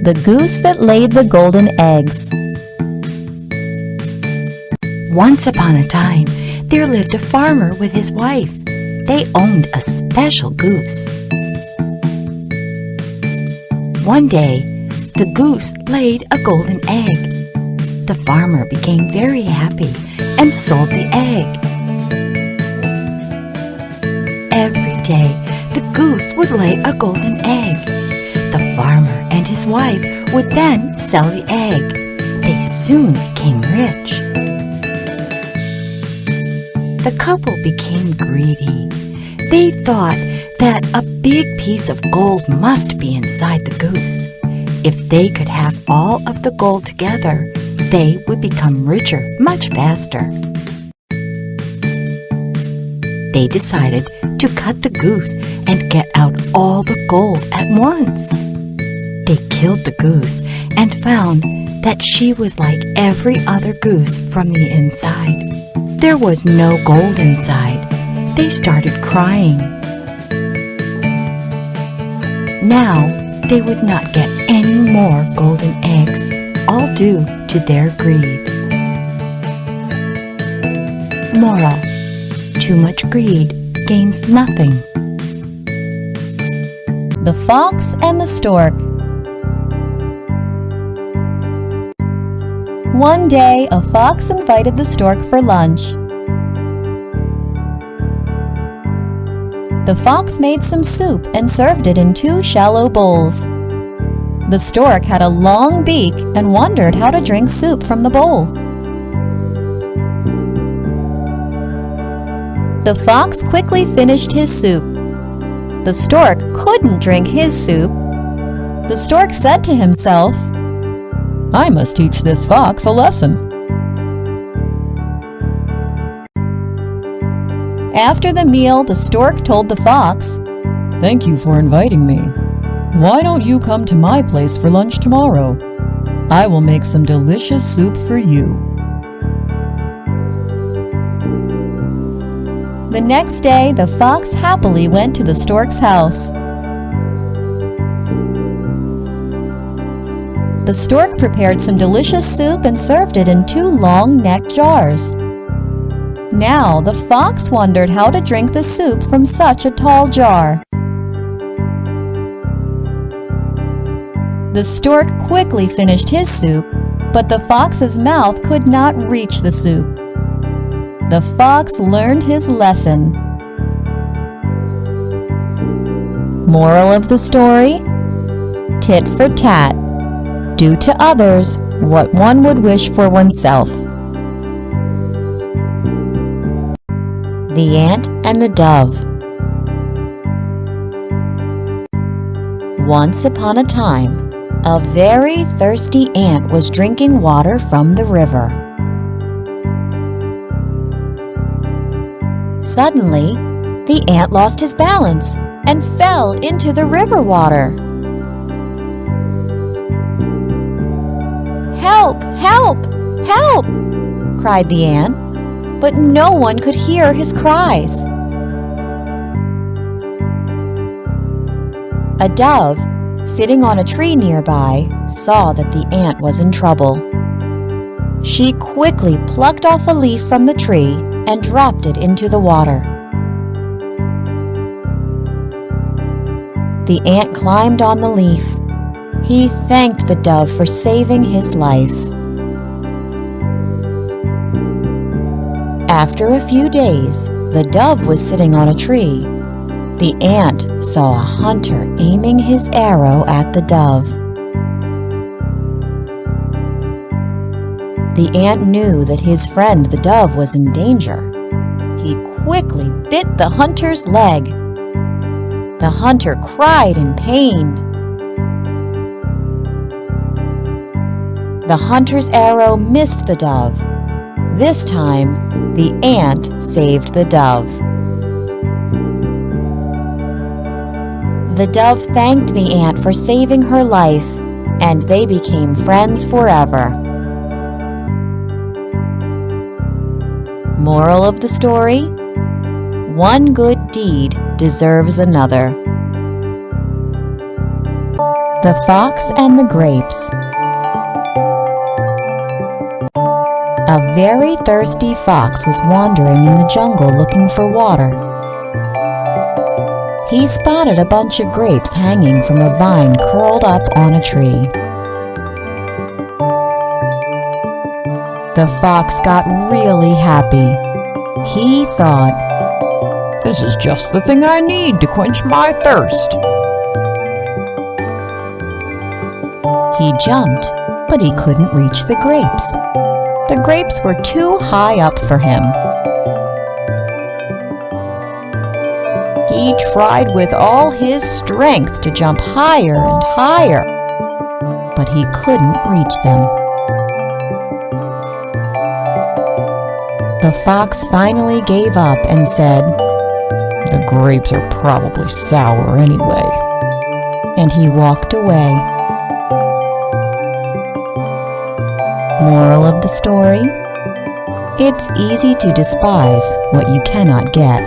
The goose that laid the golden eggs. Once upon a time, there lived a farmer with his wife. They owned a special goose. One day, the goose laid a golden egg. The farmer became very happy and sold the egg. Every day, the goose would lay a golden egg. The farmer and his wife would then sell the egg. They soon became rich. The couple became greedy. They thought that a big piece of gold must be inside the goose. If they could have all of the gold together, they would become richer much faster. They decided to cut the goose and get out all the gold at once. They killed the goose and found that she was like every other goose from the inside. There was no gold inside. They started crying. Now they would not get any more golden eggs, all due to their greed. Moral: too much greed gains nothing. The Fox and the Stork. One day, a fox invited the stork for lunch. The fox made some soup and served it in 2 shallow bowls. The stork had a long beak and wondered how to drink soup from the bowl. The fox quickly finished his soup. The stork couldn't drink his soup. The stork said to himself, "I must teach this fox a lesson." After the meal, the stork told the fox, "Thank you for inviting me. Why don't you come to my place for lunch tomorrow? I will make some delicious soup for you." The next day, the fox happily went to the stork's house. The stork prepared some delicious soup and served it in 2 long-necked jars. Now the fox wondered how to drink the soup from such a tall jar. The stork quickly finished his soup, but the fox's mouth could not reach the soup. The fox learned his lesson. Moral of the story: tit for tat. Do to others what one would wish for oneself. The Ant and the Dove. Once upon a time, a very thirsty ant was drinking water from the river. Suddenly, the ant lost his balance and fell into the river water. "Help! Help! Help!" cried the ant, but no one could hear his cries. A dove, sitting on a tree nearby, saw that the ant was in trouble. She quickly plucked off a leaf from the tree and dropped it into the water. The ant climbed on the leaf. He thanked the dove for saving his life. After a few days, the dove was sitting on a tree. The ant saw a hunter aiming his arrow at the dove. The ant knew that his friend the dove was in danger. He quickly bit the hunter's leg. The hunter cried in pain. The hunter's arrow missed the dove. This time, the ant saved the dove. The dove thanked the ant for saving her life, and they became friends forever. Moral of the story: one good deed deserves another. The Fox and the Grapes. A very thirsty fox was wandering in the jungle looking for water. He spotted a bunch of grapes hanging from a vine curled up on a tree. The fox got really happy. He thought, "This is just the thing I need to quench my thirst." He jumped, but he couldn't reach the grapes. The grapes were too high up for him. He tried with all his strength to jump higher and higher, but he couldn't reach them. The fox finally gave up and said, "The grapes are probably sour anyway." And he walked away. Moral of the story: it's easy to despise what you cannot get.